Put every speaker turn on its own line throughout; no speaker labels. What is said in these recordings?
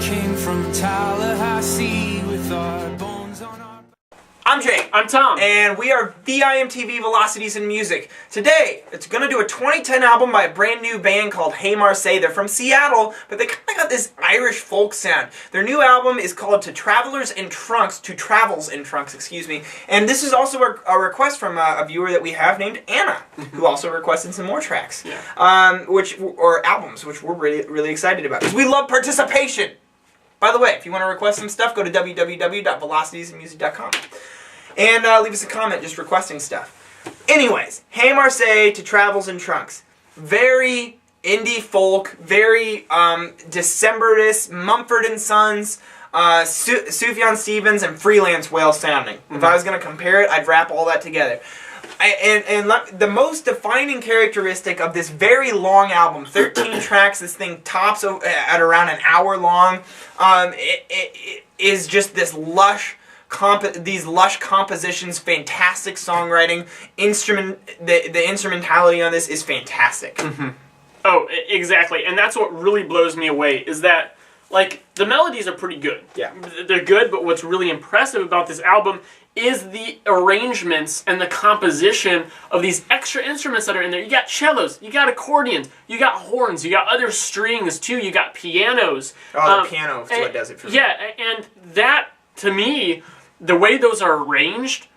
came from Tallahassee with our bones on our...
I'm Jake.
I'm Tom.
And we are VIMTV Velocities in Music. Today, it's going to do a 2010 album by a brand new band called Hey Marseille. They're from Seattle, but they kind of got this Irish folk sound. Their new album is called To Travels in Trunks, excuse me. And this is also a request from a viewer that we have named Anna, who also requested some more tracks.
Yeah.
Or albums, which we're really excited about. Because we love participation! By the way, if you want to request some stuff, go to www.velocitiesandmusic.com. And leave us a comment just requesting stuff. Anyways, Hey Marseille to Travels in Trunks. Very indie folk, very Decemberists, Mumford and Sons, Sufjan Stevens, and freelance whale sounding. If I was going to compare it, I'd wrap all that together. The most defining characteristic of this very long album, 13 tracks, this thing tops at around an hour long, it is just this these lush compositions, fantastic songwriting, the instrumentality on this is fantastic.
Mm-hmm. Oh, exactly, and that's what really blows me away, is that, like, the melodies are pretty good.
Yeah.
They're good, but what's really impressive about this album is the arrangements and the composition of these extra instruments that are in there. You got cellos, you got accordions, you got horns, you got other strings too, you got pianos.
Oh, the piano is what does it for me.
Yeah, and that, to me, the way those are arranged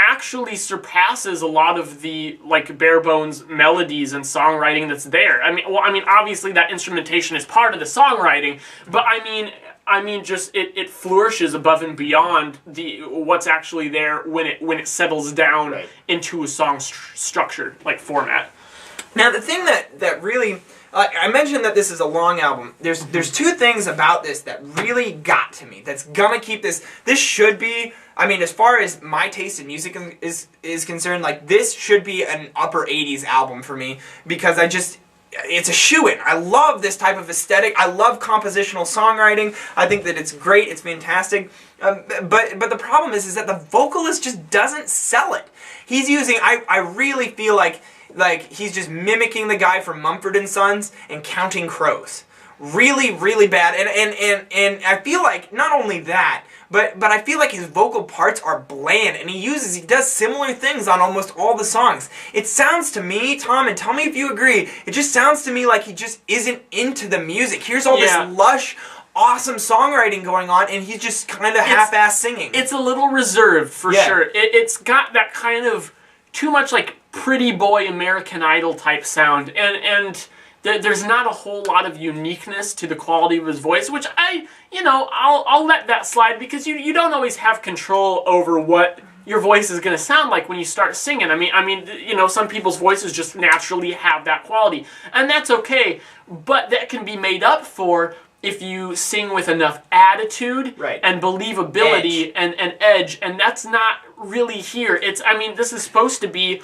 actually surpasses a lot of the, like, bare bones melodies and songwriting that's there. I mean, obviously that instrumentation is part of the songwriting, but I mean, just it flourishes above and beyond what's actually there when it settles down into a song structured like format.
Now, the thing that really I mentioned that this is a long album. There's two things about this that really got to me. That's gonna keep this. This should be. I mean, as far as my taste in music is concerned, like, this should be an upper 80s album for me, because it's a shoo-in. I love this type of aesthetic. I love compositional songwriting. I think that it's great. It's fantastic. But the problem is that the vocalist just doesn't sell it. He's using. I really feel like he's just mimicking the guy from Mumford and Sons and Counting Crows. Really, really bad. And I feel like not only that, but I feel like his vocal parts are bland, and he does similar things on almost all the songs. It sounds to me, Tom, and tell me if you agree, it just sounds to me like he just isn't into the music. Here's all this lush, awesome songwriting going on, and he's just kind of half-ass singing.
It's a little reserved, for sure. It's got that kind of too much, like, pretty boy American Idol type sound, and there's not a whole lot of uniqueness to the quality of his voice, which I'll let that slide, because you don't always have control over what your voice is going to sound like when you start singing. I mean, some people's voices just naturally have that quality, and that's okay, but that can be made up for if you sing with enough attitude and believability and edge, and that's not really here. This is supposed to be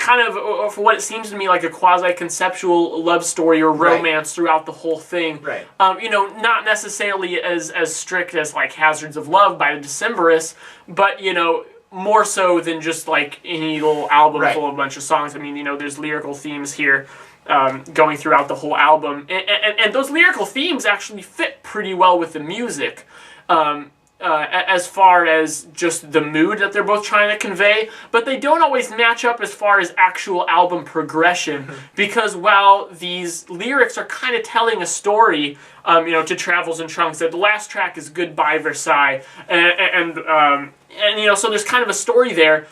kind of, for what it seems to me, like a quasi-conceptual love story or romance throughout the whole thing. Not necessarily as strict as, like, Hazards of Love by the Decemberists, but, more so than just, like, any little album full of a bunch of songs. I mean, there's lyrical themes here going throughout the whole album, and those lyrical themes actually fit pretty well with the music, as far as just the mood that they're both trying to convey, but they don't always match up as far as actual album progression, because while these lyrics are kind of telling a story, To Travels in Trunks, that the last track is Goodbye Versailles, and so there's kind of a story there.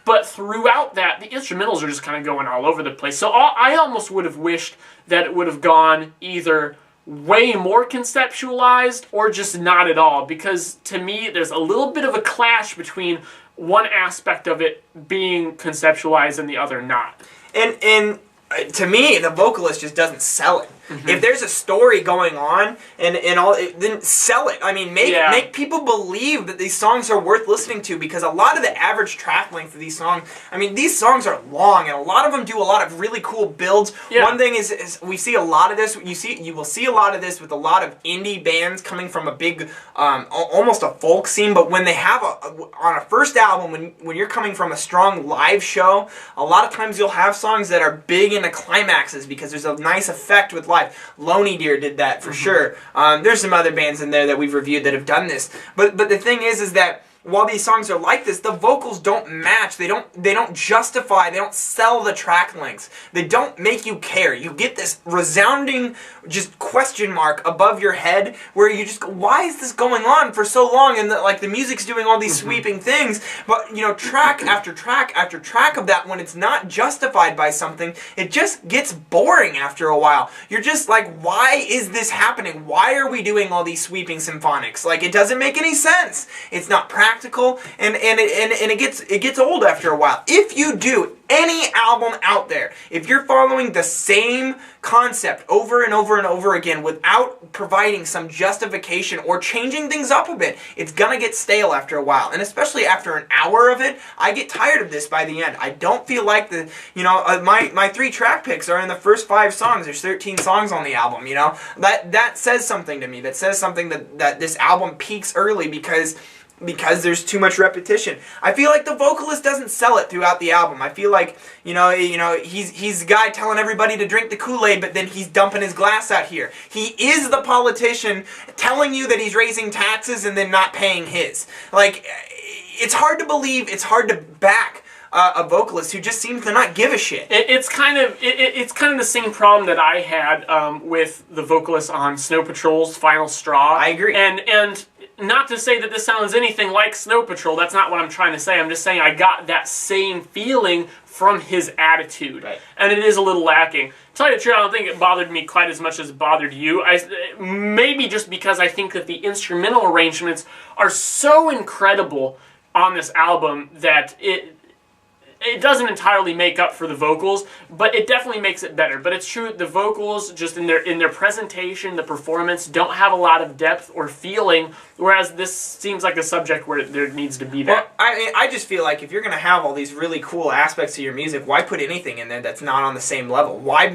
But throughout that, the instrumentals are just kind of going all over the place. So I almost would have wished that it would have gone either way more conceptualized or just not at all. Because to me, there's a little bit of a clash between one aspect of it being conceptualized and the other not.
And to me, the vocalist just doesn't sell it. If there's a story going on and all, then sell it. I mean, make people believe that these songs are worth listening to, because a lot of the average track length of these songs, these songs are long, and a lot of them do a lot of really cool builds. One thing is we see a lot of this. You will see a lot of this with a lot of indie bands coming from a big, almost a folk scene. But when they have on a first album, when you're coming from a strong live show, a lot of times you'll have songs that are big into climaxes, because there's a nice effect with live. Loney Deer did that for sure. There's some other bands in there that we've reviewed that have done this. But the thing is that while these songs are like this, the vocals don't match. They don't justify. They don't sell the track lengths. They don't make you care. You get this resounding just question mark above your head where you just go, why is this going on for so long? And the music's doing all these sweeping things, but track after track after track of that, when it's not justified by something, it just gets boring after a while. You're just like, why is this happening? Why are we doing all these sweeping symphonics? Like, it doesn't make any sense. It's not practical, and it gets old after a while. If you do any album out there, if you're following the same concept over and over and over again without providing some justification or changing things up a bit, it's gonna get stale after a while. And especially after an hour of it, I get tired of this by the end. I don't feel like my 3 track picks are in the first 5 songs. There's 13 songs on the album, That says something to me. That says something that this album peaks early because there's too much repetition. I feel like the vocalist doesn't sell it throughout the album. I feel like, he's the guy telling everybody to drink the Kool-Aid, but then he's dumping his glass out here. He is the politician telling you that he's raising taxes and then not paying his. Like, it's hard to believe, it's hard to back a vocalist who just seems to not give a shit.
It's kind of the same problem that I had with the vocalist on Snow Patrol's Final Straw.
I agree.
And not to say that this sounds anything like Snow Patrol, that's not what I'm trying to say. I'm just saying I got that same feeling from his attitude.
Right.
And it is a little lacking. To tell you the truth, I don't think it bothered me quite as much as it bothered you. Maybe just because I think that the instrumental arrangements are so incredible on this album that it doesn't entirely make up for the vocals, but it definitely makes it better. But it's true, the vocals, just in their presentation, the performance, don't have a lot of depth or feeling, whereas this seems like a subject where there needs to be that.
Well, I just feel like if you're going to have all these really cool aspects to your music, why put anything in there that's not on the same level? Why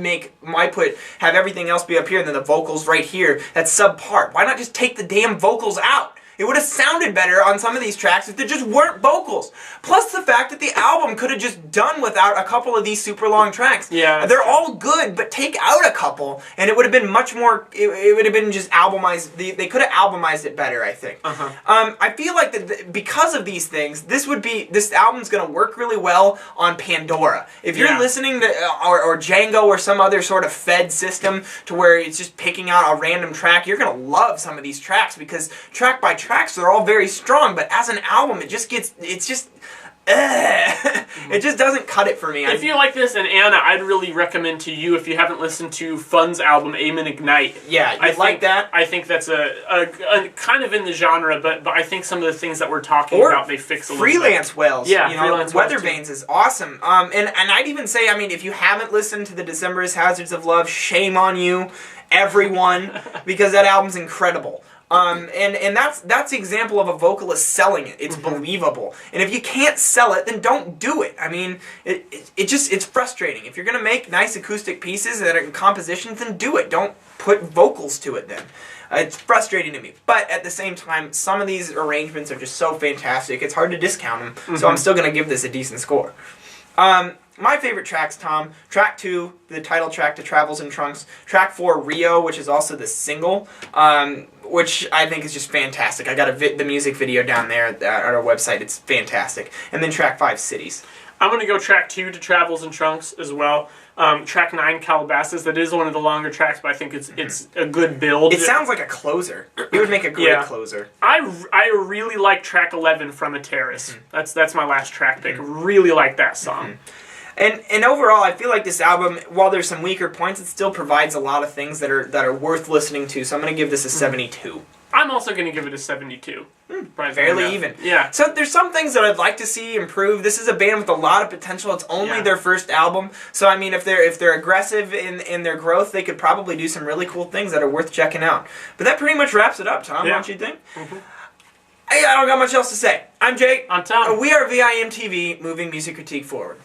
have everything else be up here and then the vocals right here that's subpart? Why not just take the damn vocals out? It would have sounded better on some of these tracks if there just weren't vocals. Plus the fact that the album could have just done without a couple of these super long tracks.
Yeah.
They're all good, but take out a couple, and it would have been much more, it would have been just albumized. They could have albumized it better, I think. I feel like that because of these things, this album's going to work really well on Pandora. If you're listening to, or Django or some other sort of fed system to where it's just picking out a random track, you're going to love some of these tracks because track by track, they're all very strong, but as an album, it just doesn't cut it for me.
If you like this, and Anna, I'd really recommend to you, if you haven't listened to Fun's album, Aim and Ignite.
Yeah, I like that.
I think that's a kind of in the genre, but I think some of the things that we're talking about, they fix a little bit.
Freelance Wells.
Yeah,
Freelance Weather Vanes is awesome. And I'd even say, if you haven't listened to the Decemberists Hazards of Love, shame on you, everyone, because that album's incredible. And that's the example of a vocalist selling it. It's believable. And if you can't sell it, then don't do it. It's frustrating. If you're going to make nice acoustic pieces that are compositions, then do it. Don't put vocals to it then. It's frustrating to me. But at the same time, some of these arrangements are just so fantastic, it's hard to discount them. So I'm still going to give this a decent score. My favorite tracks, Tom. Track 2, the title track to Travels in Trunks. Track 4, Rio, which is also the single, which I think is just fantastic. I got the music video down there at our website. It's fantastic. And then track 5, Cities.
I'm going to go track 2 to Travels in Trunks as well. Track 9, Calabasas. That is one of the longer tracks, but I think it's a good build.
It sounds like a closer. It would make a great closer.
I really like track 11 from a Terrace. That's my last track pick. Really like that song.
And overall, I feel like this album, while there's some weaker points, it still provides a lot of things that are worth listening to. So I'm going to give this a 72.
I'm also going to give it a 72.
Fairly even.
Yeah.
So there's some things that I'd like to see improve. This is a band with a lot of potential. It's only their first album. So if they're aggressive in their growth, they could probably do some really cool things that are worth checking out. But that pretty much wraps it up, Tom. Don't you think? I don't got much else to say. I'm Jake.
I'm Tom.
We are VIMTV, moving music critique forward.